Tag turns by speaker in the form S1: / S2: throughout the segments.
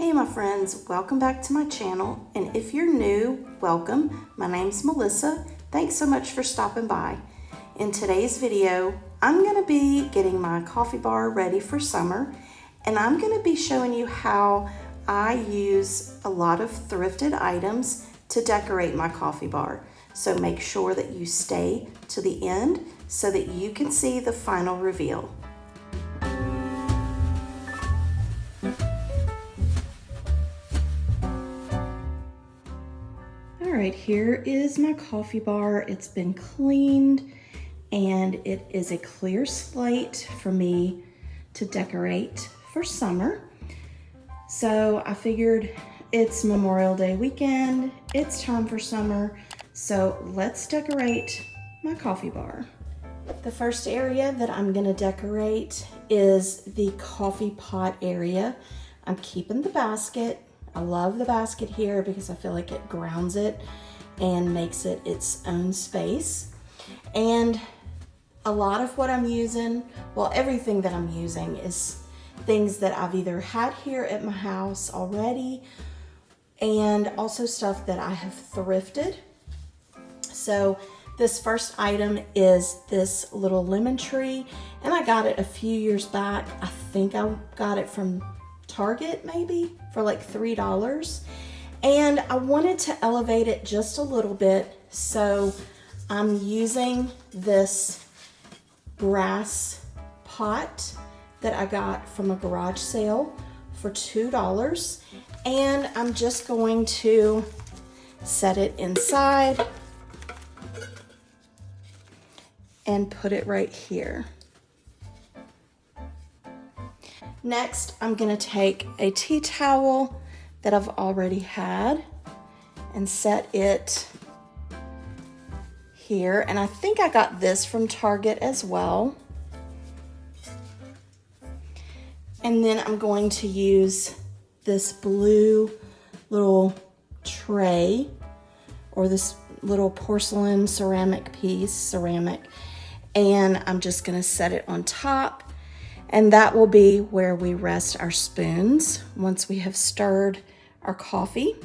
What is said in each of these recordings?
S1: Hey my friends, welcome back to my channel, and if you're new, welcome. My name's Melissa. Thanks so much for stopping by. In today's video, I'm going to be getting my coffee bar ready for summer, and I'm going to be showing you how I use a lot of thrifted items to decorate my coffee bar. So make sure that you stay to the end so that you can see the final reveal. All right, here is my coffee bar. It's been cleaned and it is a clear slate for me to decorate for summer. So I figured it's Memorial Day weekend, it's time for summer, so let's decorate my coffee bar. The first area that I'm gonna decorate is the coffee pot area. I'm keeping the basket. I love the basket here because I feel like it grounds it and makes it its own space. And a lot of what I'm using, well, everything that I'm using is things that I've either had here at my house already and also stuff that I have thrifted. So this first item is this little lemon tree, and I got it a few years back. I think I got it from Target maybe for like $3, and I wanted to elevate it just a little bit, so I'm using this brass pot that I got from a garage sale for $2, and I'm just going to set it inside and put it right here. Next, I'm gonna take a tea towel that I've already had and set it here. And I think I got this from Target as well. And then I'm going to use this blue little tray, or this little porcelain ceramic piece, and I'm just gonna set it on top. And that will be where we rest our spoons once we have stirred our coffee.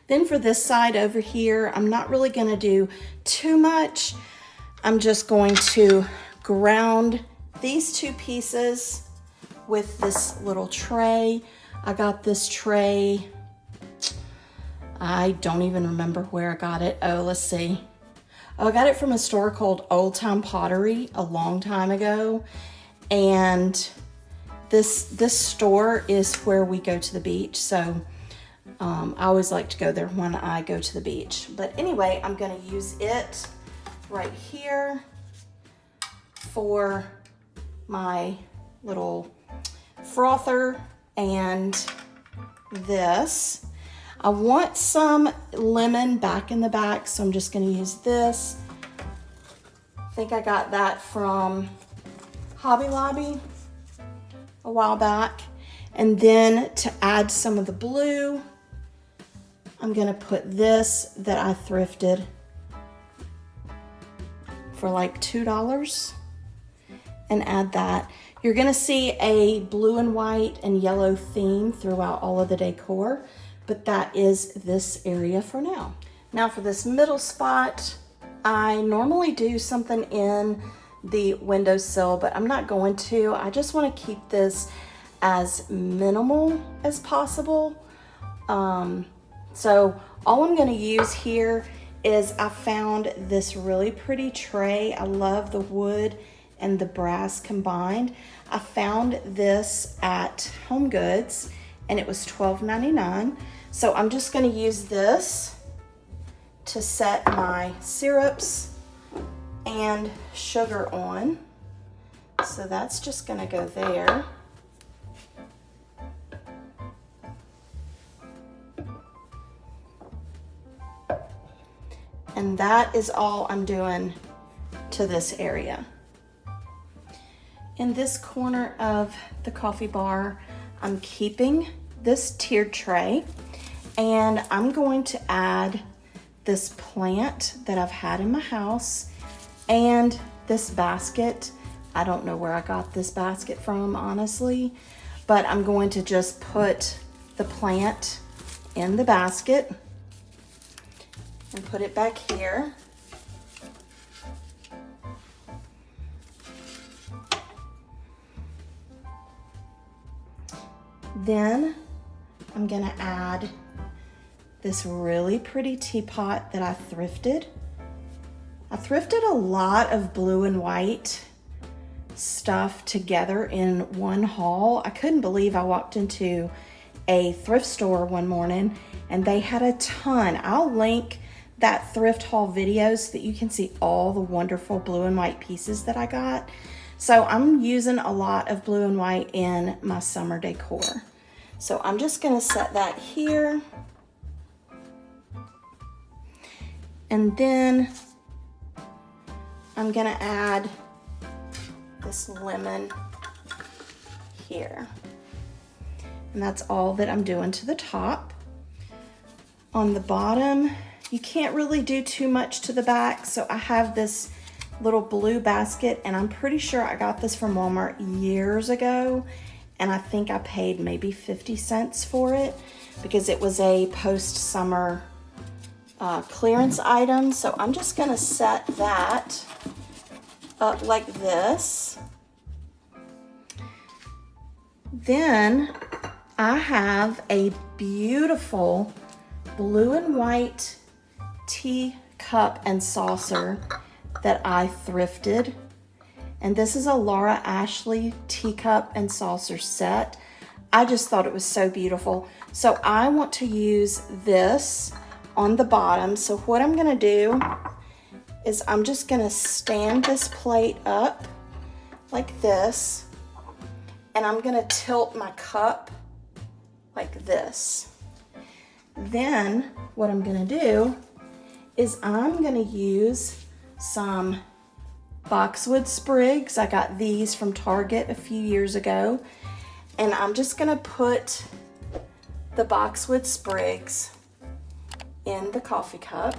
S1: Then for this side over here, I'm not really gonna do too much. I'm just going to ground these two pieces with this little tray. I got this tray, I don't even remember where I got it. Oh, let's see. Oh, I got it from a store called Old Time Pottery a long time ago. And this store is where we go to the beach, so I always like to go there when I go to the beach. But anyway, I'm gonna use it right here for my little frother, and this. I want some lemon back in the back, so I'm just gonna use this. I think I got that from Hobby Lobby a while back. And then to add some of the blue, I'm gonna put this that I thrifted for like $2 and add that. You're gonna see a blue and white and yellow theme throughout all of the decor, but that is this area for now. Now for this middle spot, I normally do something in the windowsill, but I'm not going to. I just want to keep this as minimal as possible. So all I'm going to use here is I found this really pretty tray. I love the wood and the brass combined. I found this at Home Goods and it was $12.99. So I'm just going to use this to set my syrups and sugar on. So that's just gonna go there. And that is all I'm doing to this area. In this corner of the coffee bar, I'm keeping this tiered tray, and I'm going to add this plant that I've had in my house and this basket. I don't know where I got this basket from, honestly, but I'm going to just put the plant in the basket and put it back here. Then I'm gonna add this really pretty teapot that I thrifted. I thrifted a lot of blue and white stuff together in one haul. I couldn't believe I walked into a thrift store one morning and they had a ton. I'll link that thrift haul video so that you can see all the wonderful blue and white pieces that I got. So I'm using a lot of blue and white in my summer decor. So I'm just gonna set that here. And then I'm gonna add this lemon here. And that's all that I'm doing to the top. On the bottom, you can't really do too much to the back, so I have this little blue basket, and I'm pretty sure I got this from Walmart years ago, and I think I paid maybe 50 cents for it because it was a post-summer clearance item. So I'm just gonna set that up like this. Then I have a beautiful blue and white teacup and saucer that I thrifted. And this is a Laura Ashley teacup and saucer set. I just thought it was so beautiful. So I want to use this on the bottom. So what I'm gonna do is I'm just gonna stand this plate up like this, and I'm gonna tilt my cup like this. Then what I'm gonna do is I'm gonna use some boxwood sprigs. I got these from Target a few years ago, and I'm just gonna put the boxwood sprigs in the coffee cup.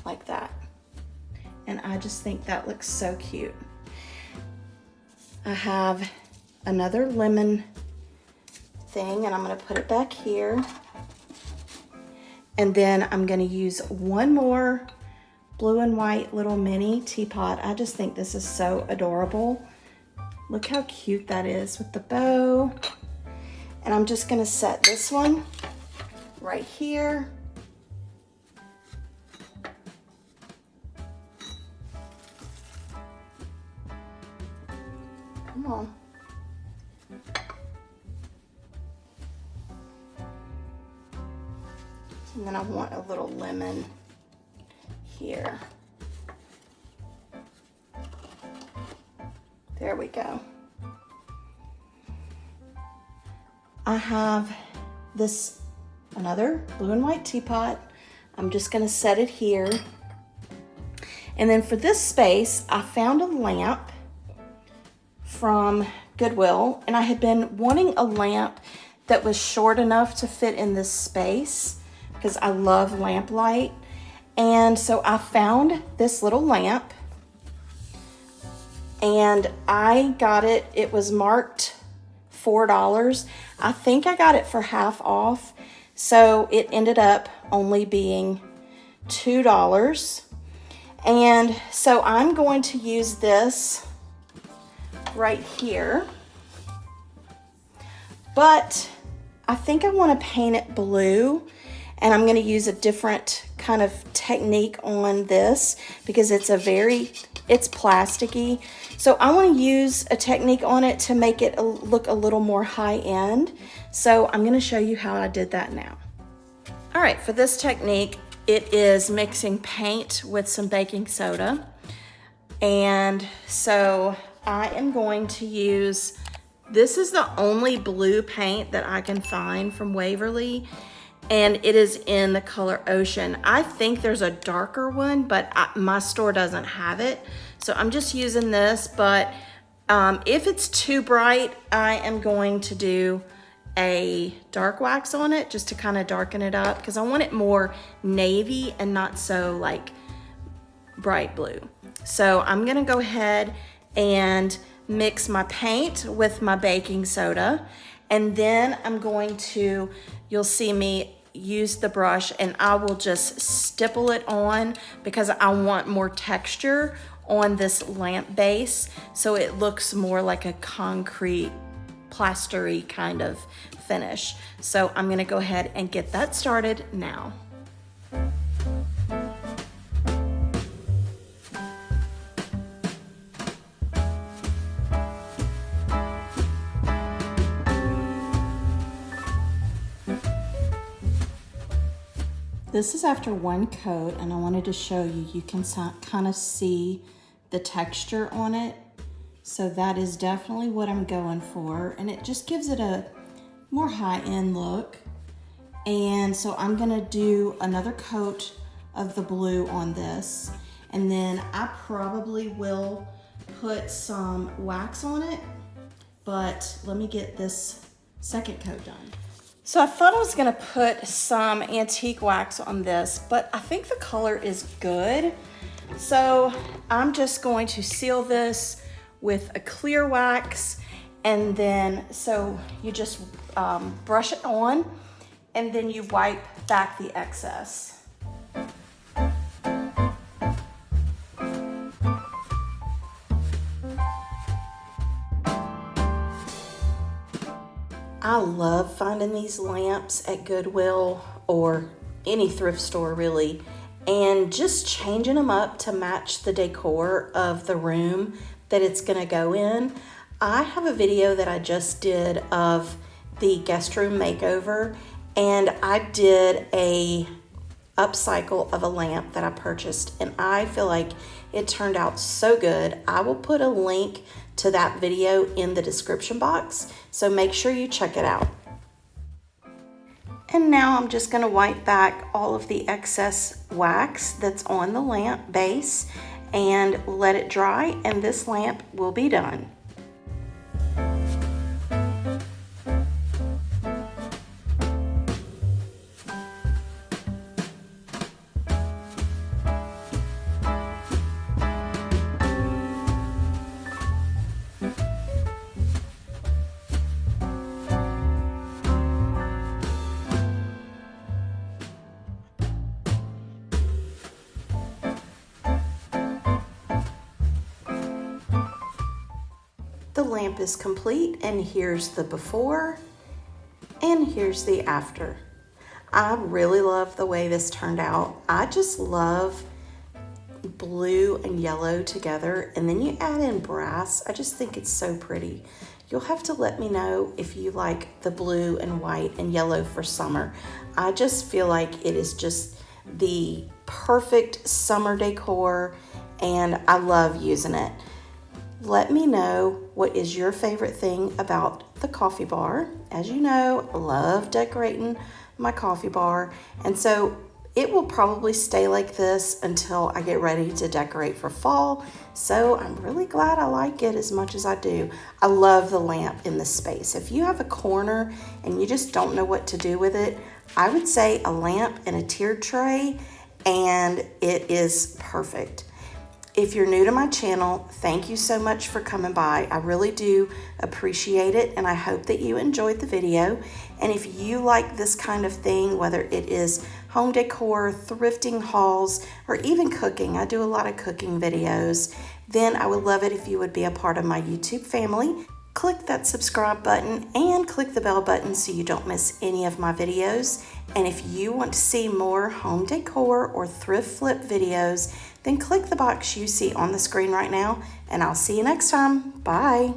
S1: Like that. And I just think that looks so cute. I have another lemon thing, and I'm gonna put it back here. And then I'm gonna use one more blue and white little mini teapot. I just think this is so adorable. Look how cute that is with the bow. And I'm just gonna set this one right here. Come on. And then I want a little lemon here. There we go. I have this another blue and white teapot. I'm just gonna set it here. And then for this space, I found a lamp from Goodwill, and I had been wanting a lamp that was short enough to fit in this space because I love lamp light. And so I found this little lamp, and I got it. It was marked $4. I think I got it for half off, so it ended up only being $2. And so I'm going to use this right here, but I think I want to paint it blue, and I'm going to use a different kind of technique on this because it's plasticky. So I want to use a technique on it to make it look a little more high end. So I'm going to show you how I did that now. All right, for this technique, it is mixing paint with some baking soda. And so I am going to use, this is the only blue paint that I can find from Waverly, and it is in the color Ocean. I think there's a darker one, but my store doesn't have it. So I'm just using this, but if it's too bright, I am going to do a dark wax on it just to kind of darken it up because I want it more navy and not so like bright blue. So I'm gonna go ahead and mix my paint with my baking soda, and then I'm going to, you'll see me use the brush and I will just stipple it on because I want more texture on this lamp base so it looks more like a concrete plastery kind of finish. So I'm gonna go ahead and get that started now. This is after one coat, and I wanted to show you, you can kind of see the texture on it. So that is definitely what I'm going for, and it just gives it a more high-end look. And so I'm gonna do another coat of the blue on this, and then I probably will put some wax on it, but let me get this second coat done. So I thought I was gonna put some antique wax on this, but I think the color is good. So I'm just going to seal this with a clear wax, and then so you just brush it on, and then you wipe back the excess. I love finding these lamps at Goodwill or any thrift store really, and just changing them up to match the decor of the room that it's gonna go in. I have a video that I just did of the guest room makeover, and I did a upcycle of a lamp that I purchased, and I feel like it turned out so good. I will put a link to that video in the description box, so make sure you check it out. And now I'm just gonna wipe back all of the excess wax that's on the lamp base and let it dry, and this lamp will be done. The lamp is complete, and here's the before and here's the after. I really love the way this turned out. I just love blue and yellow together, and then you add in brass. I just think it's so pretty. You'll have to let me know if you like the blue and white and yellow for summer. I just feel like it is just the perfect summer decor, and I love using it. Let me know what is your favorite thing about the coffee bar. As you know, I love decorating my coffee bar, and so it will probably stay like this until I get ready to decorate for fall. So I'm really glad I like it as much as I do. I love the lamp in this space. If you have a corner and you just don't know what to do with it, I would say a lamp and a tiered tray, and it is perfect. If you're new to my channel, thank you so much for coming by. I really do appreciate it, and I hope that you enjoyed the video. And if you like this kind of thing, whether it is home decor, thrifting hauls, or even cooking, I do a lot of cooking videos, then I would love it if you would be a part of my YouTube family. Click that subscribe button and click the bell button so you don't miss any of my videos. And if you want to see more home decor or thrift flip videos, then click the box you see on the screen right now, and I'll see you next time. Bye.